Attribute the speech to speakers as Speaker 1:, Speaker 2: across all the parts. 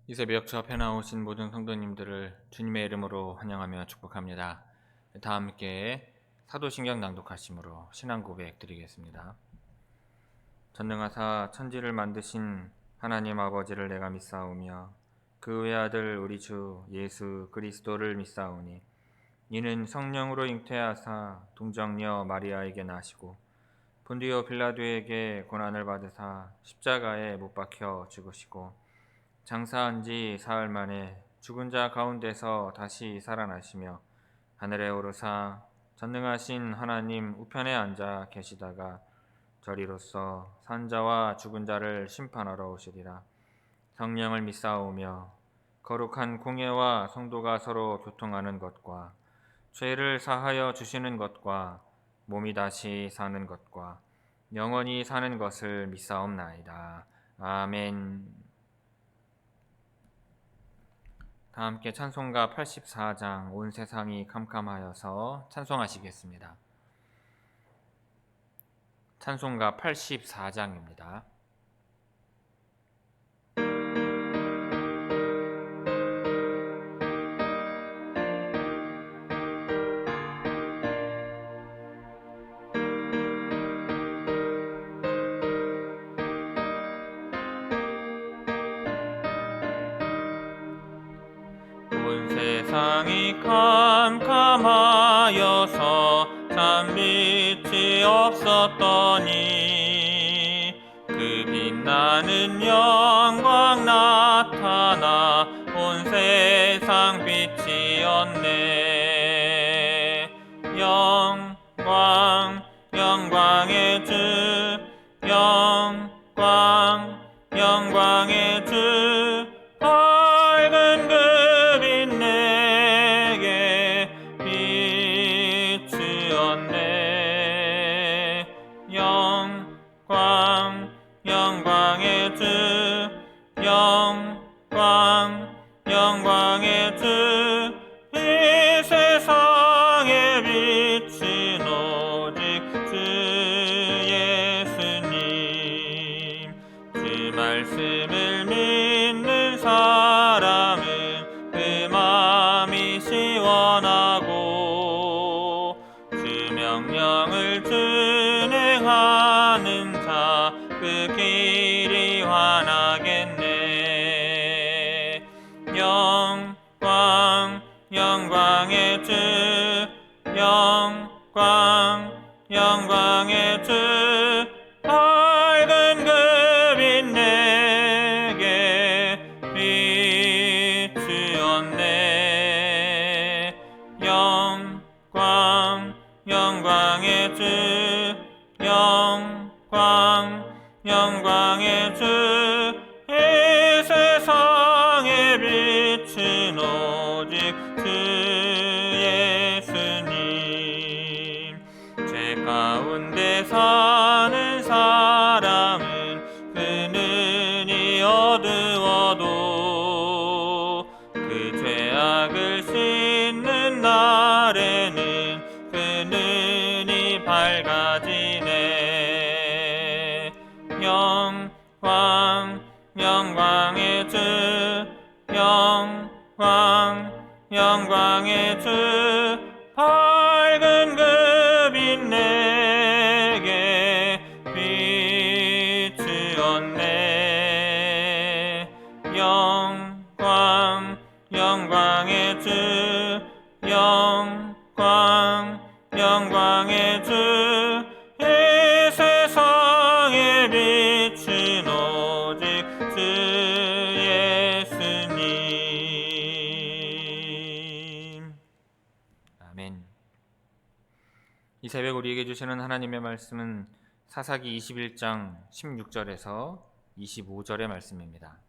Speaker 1: 이 새벽 저 앞에 나오신 모든 성도님들을 주님의 이름으로 환영하며 축복합니다. 다 함께 사도신경 낭독하심으로 신앙 고백 드리겠습니다. 전능하사 천지를 만드신 하나님 아버지를 내가 믿사오며 그 외아들 우리 주 예수 그리스도를 믿사오니 이는 성령으로 잉태하사 동정녀 마리아에게 나시고 본디오 빌라도에게 고난을 받으사 십자가에 못 박혀 죽으시고 장사한 지 사흘 만에 죽은 자 가운데서 다시 살아나시며 하늘에 오르사 전능하신 하나님 우편에 앉아 계시다가 저리로서 산자와 죽은 자를 심판하러 오시리라. 성령을 믿사오며 거룩한 공예와 성도가 서로 교통하는 것과 죄를 사하여 주시는 것과 몸이 다시 사는 것과 영원히 사는 것을 믿사옵나이다. 아멘. 다 함께 찬송가 84장 온 세상이 캄캄하여서 찬송하시겠습니다. 찬송가 84장입니다. 온 세상이 캄캄하여서 참 빛이 없었더니 그 빛나는 영광 나타나 온 세상 빛이었네. 영광 영광의 주 영광 영광의 주 밝은 그 빛 내게 비추었네. 영광 영광의 주 영광 영광의 주 이 세상에 비친 오직 주 예수님. 주 말씀을 믿는 사람은 그 마음이 시원하고 주 명령을 준행하는 자 그 길이 환하겠네. 영광 영광의 주 영광 영광의 주 밝은 그 빛 내게 비추었네. 영광 영광의 주 영광 영광의 주 이 세상에 빛은 오직 주 예수님. 죄 가운데 사는 사람은 그 눈이 어두워도 그 죄악을 씻는 날에는 그 눈이 밝아지네. 영광 영광의 주 영광 영광의 주 밝은 그 빛 내게 비추었네. 영광 영광의 주 영광 영광의 주 이 세상에 비친 오직 주 예수님. 아멘. 이 새벽 우리에게 주시는 하나님의 말씀은 사사기 21장 16절에서 25절의 말씀입니다.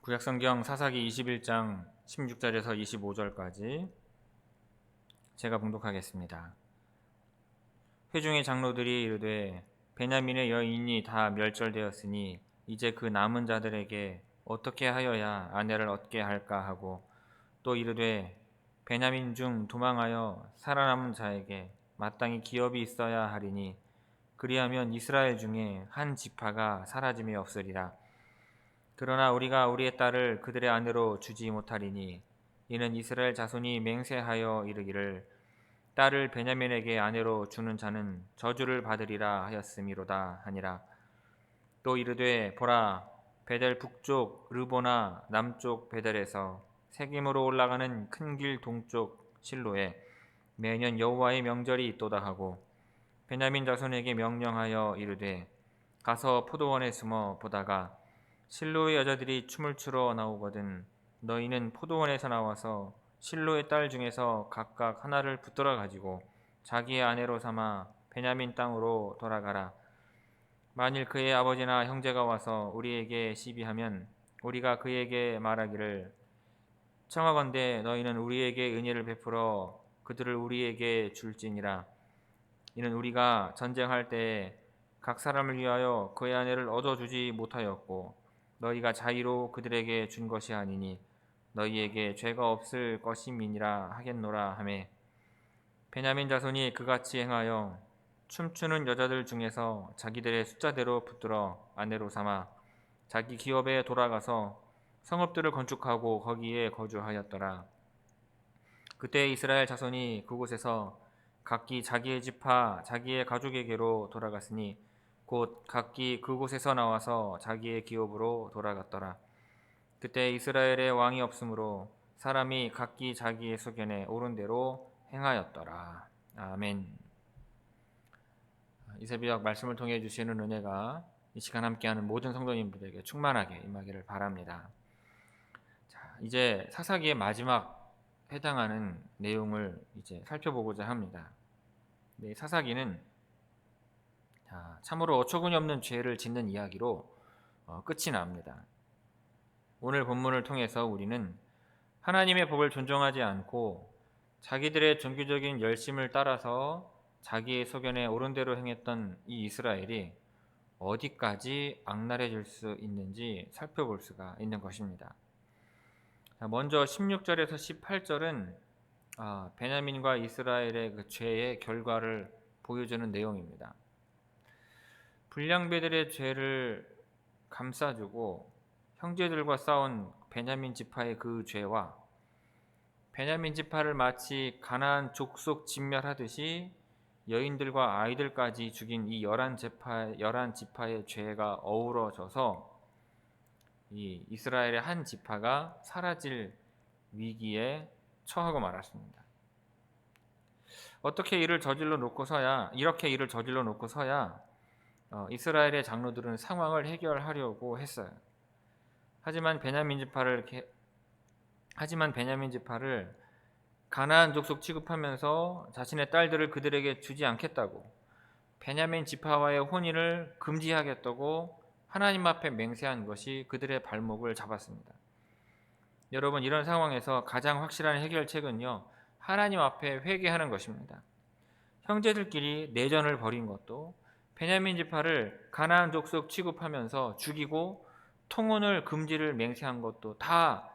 Speaker 1: 구약성경 사사기 21장 16절에서 25절까지 제가 봉독하겠습니다. 회중의 장로들이 이르되 베냐민의 여인이 다 멸절되었으니 이제 그 남은 자들에게 어떻게 하여야 아내를 얻게 할까 하고 또 이르되 베냐민 중 도망하여 살아남은 자에게 마땅히 기업이 있어야 하리니 그리하면 이스라엘 중에 한 지파가 사라짐이 없으리라. 그러나 우리가 우리의 딸을 그들의 아내로 주지 못하리니 이는 이스라엘 자손이 맹세하여 이르기를 딸을 베냐민에게 아내로 주는 자는 저주를 받으리라 하였음이로다 하니라. 또 이르되 보라, 베델 북쪽 르보나 남쪽 베델에서 세겜으로 올라가는 큰 길 동쪽 실로에 매년 여호와의 명절이 있도다 하고 베냐민 자손에게 명령하여 이르되 가서 포도원에 숨어 보다가 실로의 여자들이 춤을 추러 나오거든 너희는 포도원에서 나와서 실로의 딸 중에서 각각 하나를 붙들어 가지고 자기의 아내로 삼아 베냐민 땅으로 돌아가라. 만일 그의 아버지나 형제가 와서 우리에게 시비하면 우리가 그에게 말하기를 청하건대 너희는 우리에게 은혜를 베풀어 그들을 우리에게 줄지니라. 이는 우리가 전쟁할 때에 각 사람을 위하여 그의 아내를 얻어주지 못하였고 너희가 자의로 그들에게 준 것이 아니니 너희에게 죄가 없을 것임이니라 하겠노라 하매 베냐민 자손이 그같이 행하여 춤추는 여자들 중에서 자기들의 숫자대로 붙들어 아내로 삼아 자기 기업에 돌아가서 성읍들을 건축하고 거기에 거주하였더라. 그때 이스라엘 자손이 그곳에서 각기 자기의 지파 자기의 가족에게로 돌아갔으니 곧 각기 그곳에서 나와서 자기의 기업으로 돌아갔더라. 그때 이스라엘에 왕이 없으므로 사람이 각기 자기의 소견에 옳은 대로 행하였더라. 아멘. 이 새벽 말씀을 통해 주시는 은혜가 이 시간 함께하는 모든 성도님들에게 충만하게 임하기를 바랍니다. 자, 이제 사사기의 마지막 해당하는 내용을 이제 살펴보고자 합니다. 네, 사사기는 참으로 어처구니 없는 죄를 짓는 이야기로 끝이 납니다. 오늘 본문을 통해서 우리는 하나님의 법을 존중하지 않고 자기들의 종교적인 열심을 따라서 자기의 소견에 옳은 대로 행했던 이 이스라엘이 어디까지 악랄해질 수 있는지 살펴볼 수가 있는 것입니다. 먼저 16절에서 18절은 베냐민과 이스라엘의 그 죄의 결과를 보여주는 내용입니다. 불량배들의 죄를 감싸주고 형제들과 싸운 베냐민 지파의 그 죄와 베냐민 지파를 마치 가나안 족속 진멸하듯이 여인들과 아이들까지 죽인 이 11지파의 죄가 어우러져서 이 이스라엘의 한 지파가 사라질 위기에 처하고 말았습니다. 이렇게 일을 저질러 놓고서야 이스라엘의 장로들은 상황을 해결하려고 했어요. 하지만 베냐민 지파를 가나안 족속 취급하면서 자신의 딸들을 그들에게 주지 않겠다고, 베냐민 지파와의 혼인을 금지하겠다고 하나님 앞에 맹세한 것이 그들의 발목을 잡았습니다. 여러분, 이런 상황에서 가장 확실한 해결책은요, 하나님 앞에 회개하는 것입니다. 형제들끼리 내전을 벌인 것도, 베냐민 지파를 가나안 족속 취급하면서 죽이고 통혼을 금지를 맹세한 것도 다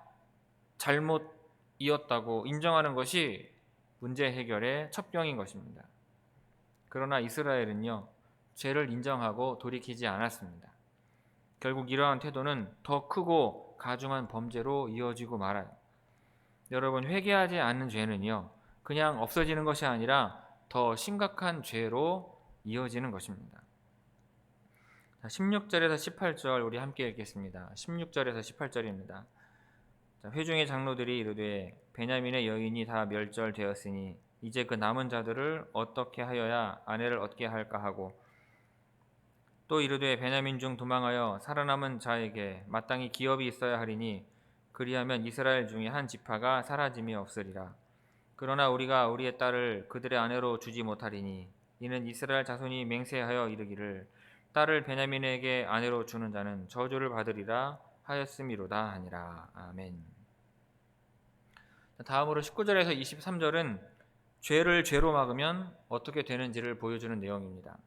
Speaker 1: 잘못이었다고 인정하는 것이 문제 해결의 첩경인 것입니다. 그러나 이스라엘은요, 죄를 인정하고 돌이키지 않았습니다. 결국 이러한 태도는 더 크고 가중한 범죄로 이어지고 말아요. 여러분, 회개하지 않는 죄는요, 그냥 없어지는 것이 아니라 더 심각한 죄로 이어지는 것입니다. 16절에서 18절 우리 함께 읽겠습니다. 16절에서 18절입니다. 회중의 장로들이 이르되 베냐민의 여인이 다 멸절되었으니 이제 그 남은 자들을 어떻게 하여야 아내를 얻게 할까 하고, 또 이르되 베냐민 중 도망하여 살아남은 자에게 마땅히 기업이 있어야 하리니 그리하면 이스라엘 중에 한 지파가 사라짐이 없으리라. 그러나 우리가 우리의 딸을 그들의 아내로 주지 못하리니 이는 이스라엘 자손이 맹세하여 이르기를 딸을 베냐민에게 아내로 주는 자는 저주를 받으리라 하였음이로다 하니라. 아멘. 다음으로 19절에서 23절은 죄를 죄로 막으면 어떻게 되는지를 보여주는 내용입니다.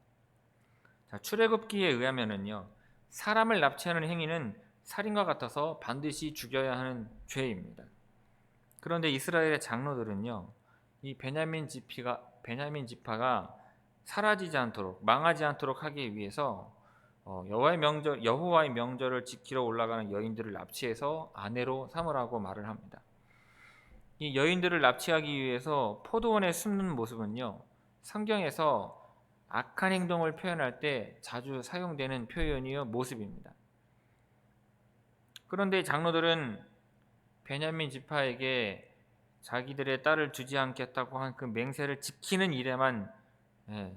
Speaker 1: 출애굽기에 의하면은요, 사람을 납치하는 행위는 살인과 같아서 반드시 죽여야 하는 죄입니다. 그런데 이스라엘의 장로들은요, 이 베냐민 지파가 사라지지 않도록, 망하지 않도록 하기 위해서 여호와의 명절을 지키러 올라가는 여인들을 납치해서 아내로 삼으라고 말을 합니다. 이 여인들을 납치하기 위해서 포도원에 숨는 모습은요, 성경에서 악한 행동을 표현할 때 자주 사용되는 표현이요 모습입니다. 그런데 장로들은 베냐민 지파에게 자기들의 딸을 주지 않겠다고 한 그 맹세를 지키는 일에만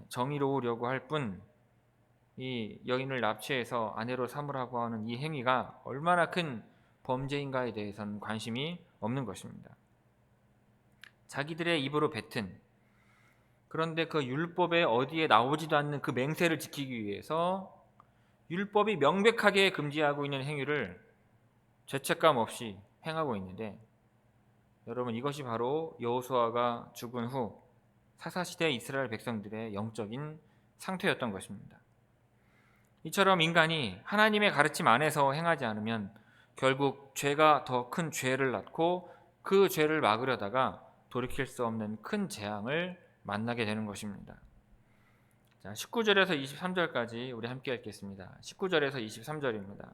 Speaker 1: 정의로우려고 할 뿐, 이 여인을 납치해서 아내로 삼으라고 하는 이 행위가 얼마나 큰 범죄인가에 대해서는 관심이 없는 것입니다. 자기들의 입으로 뱉은, 그런데 그 율법에 어디에 나오지도 않는 그 맹세를 지키기 위해서 율법이 명백하게 금지하고 있는 행위를 죄책감 없이 행하고 있는데, 여러분, 이것이 바로 여호수아가 죽은 후 사사시대 이스라엘 백성들의 영적인 상태였던 것입니다. 이처럼 인간이 하나님의 가르침 안에서 행하지 않으면 결국 죄가 더 큰 죄를 낳고 그 죄를 막으려다가 돌이킬 수 없는 큰 재앙을 만나게 되는 것입니다. 자, 19절에서 23절까지 우리 함께 읽겠습니다. 19절에서 23절입니다.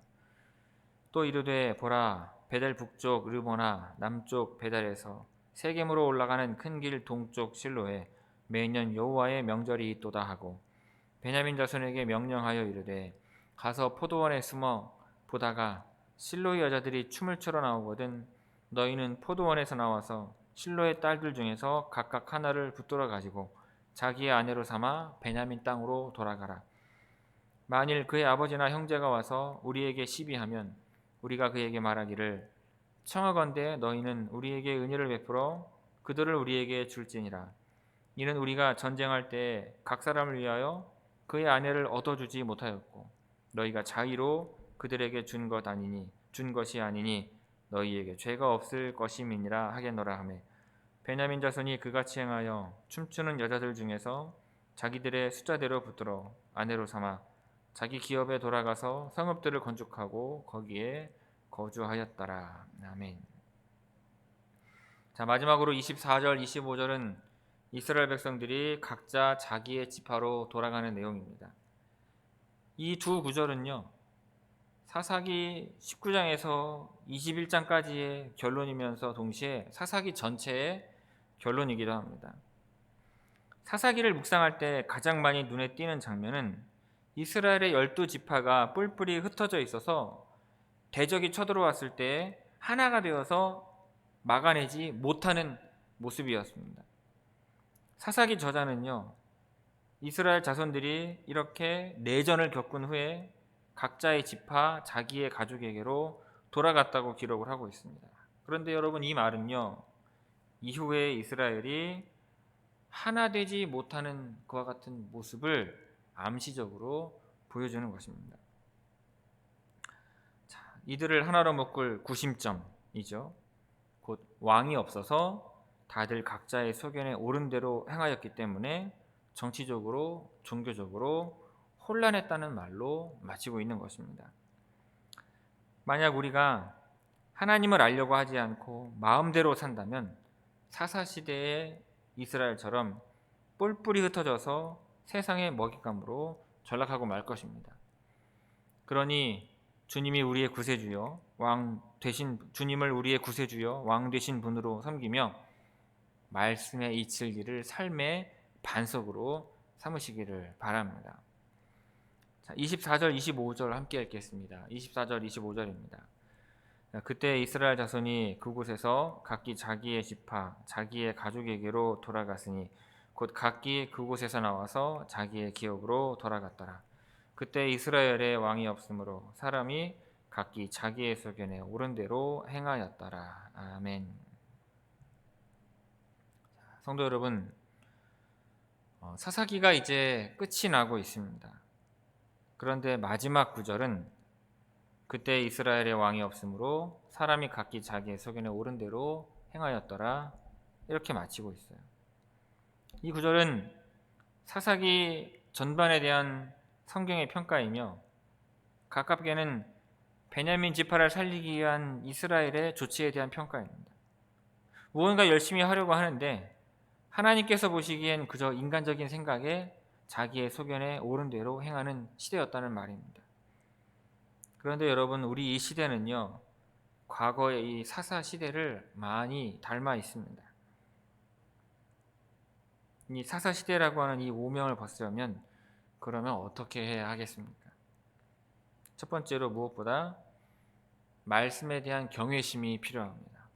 Speaker 1: 또 이르되 보라, 베델 북쪽 르보나 남쪽 베델에서 세겜으로 올라가는 큰 길 동쪽 실로에 매년 여호와의 명절이 있도다 하고, 베냐민 자손에게 명령하여 이르되 가서 포도원에 숨어 보다가 실로의 여자들이 춤을 추러 나오거든 너희는 포도원에서 나와서 실로의 딸들 중에서 각각 하나를 붙들어 가지고 자기의 아내로 삼아 베냐민 땅으로 돌아가라. 만일 그의 아버지나 형제가 와서 우리에게 시비하면 우리가 그에게 말하기를 청하건대 너희는 우리에게 은혜를 베풀어 그들을 우리에게 줄지니라. 이는 우리가 전쟁할 때 각 사람을 위하여 그의 아내를 얻어주지 못하였고 너희가 자의로 그들에게 준 것이 아니니 너희에게 죄가 없을 것임이니라 하겠노라 하매, 베냐민 자손이 그같이 행하여 춤추는 여자들 중에서 자기들의 숫자대로 붙들어 아내로 삼아 자기 기업에 돌아가서 성읍들을 건축하고 거기에 거주하였더라. 아멘. 자, 마지막으로 24절, 25절은 이스라엘 백성들이 각자 자기의 지파로 돌아가는 내용입니다. 이 두 구절은요, 사사기 19장에서 21장까지의 결론이면서 동시에 사사기 전체의 결론이기도 합니다. 사사기를 묵상할 때 가장 많이 눈에 띄는 장면은 이스라엘의 12지파가 뿔뿔이 흩어져 있어서 대적이 쳐들어왔을 때 하나가 되어서 막아내지 못하는 모습이었습니다. 사사기 저자는요, 이스라엘 자손들이 이렇게 내전을 겪은 후에 각자의 지파, 자기의 가족에게로 돌아갔다고 기록을 하고 있습니다. 그런데 여러분, 이 말은요, 이후에 이스라엘이 하나 되지 못하는 그와 같은 모습을 암시적으로 보여주는 것입니다. 자, 이들을 하나로 묶을 구심점이죠. 곧 왕이 없어서 다들 각자의 소견에 옳은 대로 행하였기 때문에 정치적으로, 종교적으로 혼란했다는 말로 마치고 있는 것입니다. 만약 우리가 하나님을 알려고 하지 않고 마음대로 산다면 사사시대의 이스라엘처럼 뿔뿔이 흩어져서 세상의 먹잇감으로 전락하고 말 것입니다. 그러니 주님이 우리의 구세주여, 주님을 우리의 구세주여, 왕 되신 분으로 섬기며 말씀에 이칠 일을 삶의 반석으로 삼으시기를 바랍니다. 자, 24절, 25절 함께 읽겠습니다. 24절, 25절입니다. 그때 이스라엘 자손이 그곳에서 각기 자기의 지파, 자기의 가족에게로 돌아갔으니 곧 각기 그곳에서 나와서 자기의 기업으로 돌아갔더라. 그때 이스라엘의 왕이 없으므로 사람이 각기 자기의 소견에 옳은 대로 행하였더라. 아멘. 성도 여러분, 사사기가 이제 끝이 나고 있습니다. 그런데 마지막 구절은 그때 이스라엘의 왕이 없으므로 사람이 각기 자기의 소견에 옳은 대로 행하였더라, 이렇게 마치고 있어요. 이 구절은 사사기 전반에 대한 성경의 평가이며 가깝게는 베냐민 지파를 살리기 위한 이스라엘의 조치에 대한 평가입니다. 무언가 열심히 하려고 하는데 하나님께서 보시기엔 그저 인간적인 생각에 자기의 소견에 옳은 대로 행하는 시대였다는 말입니다. 그런데 여러분, 우리 이 시대는요, 과거의 이 사사 시대를 많이 닮아 있습니다. 이 사사 시대라고 하는 이 오명을 벗으려면 그러면 어떻게 해야 하겠습니까? 첫 번째로 무엇보다 말씀에 대한 경외심이 필요합니다.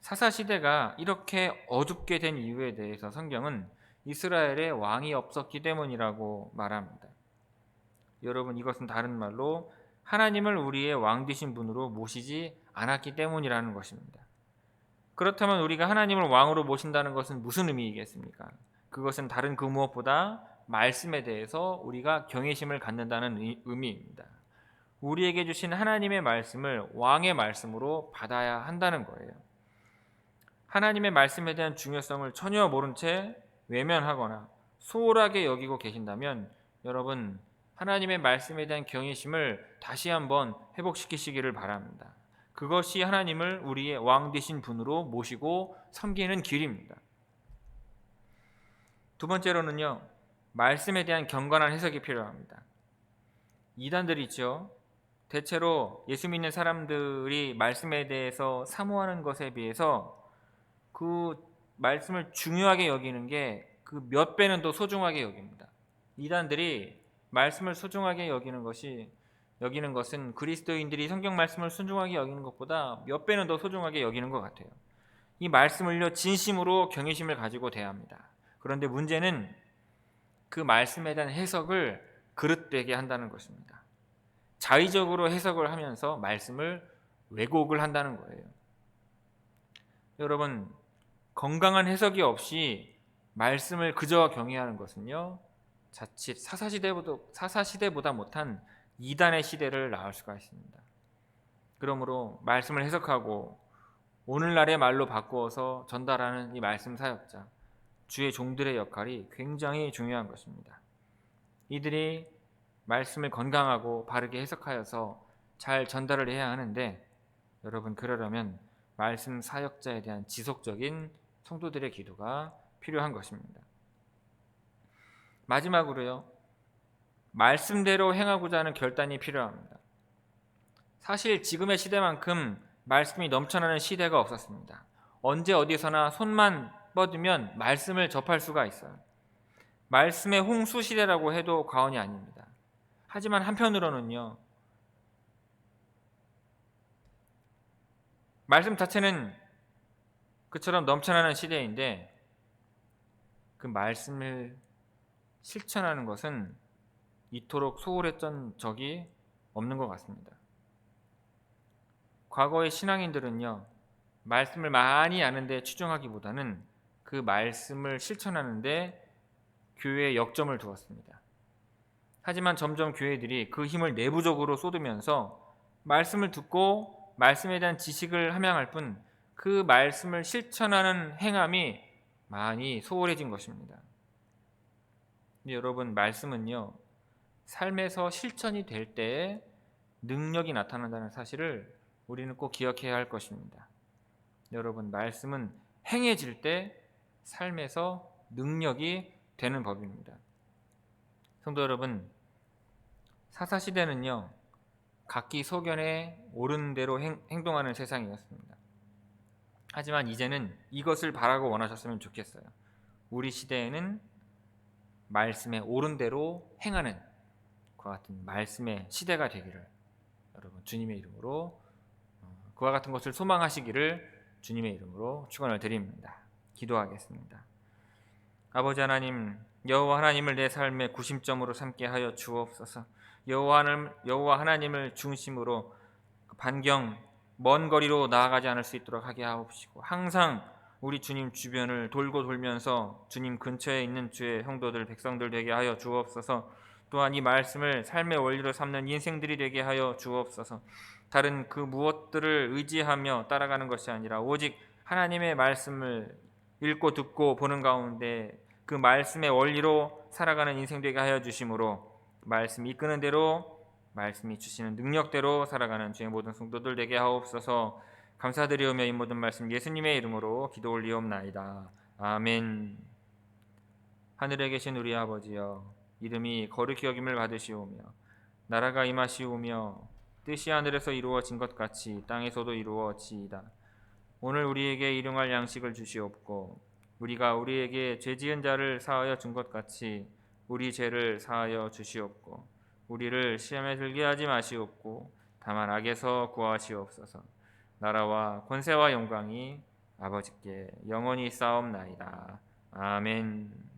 Speaker 1: 사사 시대가 이렇게 어둡게 된 이유에 대해서 성경은 이스라엘에 왕이 없었기 때문이라고 말합니다. 여러분, 이것은 다른 말로 하나님을 우리의 왕 되신 분으로 모시지 않았기 때문이라는 것입니다. 그렇다면 우리가 하나님을 왕으로 모신다는 것은 무슨 의미이겠습니까? 그것은 다른 그 무엇보다 말씀에 대해서 우리가 경외심을 갖는다는 의미입니다. 우리에게 주신 하나님의 말씀을 왕의 말씀으로 받아야 한다는 거예요. 하나님의 말씀에 대한 중요성을 전혀 모른 채 외면하거나 소홀하게 여기고 계신다면 여러분, 하나님의 말씀에 대한 경외심을 다시 한번 회복시키시기를 바랍니다. 그것이 하나님을 우리의 왕 되신 분으로 모시고 섬기는 길입니다. 두 번째로는요, 말씀에 대한 경건한 해석이 필요합니다. 이단들이 있죠. 대체로 예수 믿는 사람들이 말씀에 대해서 사모하는 것에 비해서 그 말씀을 중요하게 여기는 게 그 몇 배는 더 소중하게 여깁니다. 이단들이 말씀을 소중하게 여기는 것은 그리스도인들이 성경 말씀을 순종하게 여기는 것보다 몇 배는 더 소중하게 여기는 것 같아요. 이 말씀을요, 진심으로 경외심을 가지고 대합니다. 그런데 문제는 그 말씀에 대한 해석을 그릇되게 한다는 것입니다. 자의적으로 해석을 하면서 말씀을 왜곡을 한다는 거예요. 여러분, 건강한 해석이 없이 말씀을 그저 경외하는 것은요, 자칫 사사시대보다 못한 이단의 시대를 낳을 수가 있습니다. 그러므로 말씀을 해석하고 오늘날의 말로 바꾸어서 전달하는 이 말씀 사역자, 주의 종들의 역할이 굉장히 중요한 것입니다. 이들이 말씀을 건강하고 바르게 해석하여서 잘 전달을 해야 하는데, 여러분, 그러려면 말씀 사역자에 대한 지속적인 성도들의 기도가 필요한 것입니다. 마지막으로요, 말씀대로 행하고자 하는 결단이 필요합니다. 사실 지금의 시대만큼 말씀이 넘쳐나는 시대가 없었습니다. 언제 어디서나 손만 뻗으면 말씀을 접할 수가 있어요. 말씀의 홍수 시대라고 해도 과언이 아닙니다. 하지만 한편으로는요, 말씀 자체는 그처럼 넘쳐나는 시대인데 그 말씀을 실천하는 것은 이토록 소홀했던 적이 없는 것 같습니다. 과거의 신앙인들은요, 말씀을 많이 아는데 추종하기보다는 그 말씀을 실천하는데 교회에 역점을 두었습니다. 하지만 점점 교회들이 그 힘을 내부적으로 쏟으면서 말씀을 듣고 말씀에 대한 지식을 함양할 뿐 그 말씀을 실천하는 행함이 많이 소홀해진 것입니다. 여러분, 말씀은요, 삶에서 실천이 될 때에 능력이 나타난다는 사실을 우리는 꼭 기억해야 할 것입니다. 여러분, 말씀은 행해질 때 삶에서 능력이 되는 법입니다. 성도 여러분, 사사시대는요, 각기 소견에 옳은 대로 행동하는 세상이었습니다. 하지만 이제는 이것을 바라고 원하셨으면 좋겠어요. 우리 시대에는 말씀에 옳은 대로 행하는 그와 같은 말씀의 시대가 되기를 여러분, 주님의 이름으로 그와 같은 것을 소망하시기를 주님의 이름으로 축원을 드립니다. 기도하겠습니다. 아버지 하나님, 여호와 하나님을 내 삶의 구심점으로 삼게 하여 주옵소서. 여호와 하나님을 중심으로 반경 먼 거리로 나아가지 않을 수 있도록 하게 하옵시고, 항상 우리 주님 주변을 돌고 돌면서 주님 근처에 있는 주의 형도들 백성들 되게 하여 주옵소서. 또한 이 말씀을 삶의 원리로 삼는 인생들이 되게 하여 주옵소서. 다른 그 무엇들을 의지하며 따라가는 것이 아니라 오직 하나님의 말씀을 읽고 듣고 보는 가운데 그 말씀의 원리로 살아가는 인생 되게 하여 주심으로, 말씀이 이끄는 대로 말씀이 주시는 능력대로 살아가는 주의 모든 성도들 되게 하옵소서. 감사드리오며 이 모든 말씀 예수님의 이름으로 기도 올리옵나이다. 아멘. 하늘에 계신 우리 아버지여, 이름이 거룩히 여김을 받으시오며 나라가 임하시오며 뜻이 하늘에서 이루어진 것 같이 땅에서도 이루어지이다. 오늘 우리에게 일용할 양식을 주시옵고 우리가 우리에게 죄 지은 자를 사하여 준 것 같이 우리 죄를 사하여 주시옵고 우리를 시험에 들게 하지 마시옵고 다만 악에서 구하시옵소서. 나라와 권세와 영광이 아버지께 영원히 쌓옵나이다. 아멘.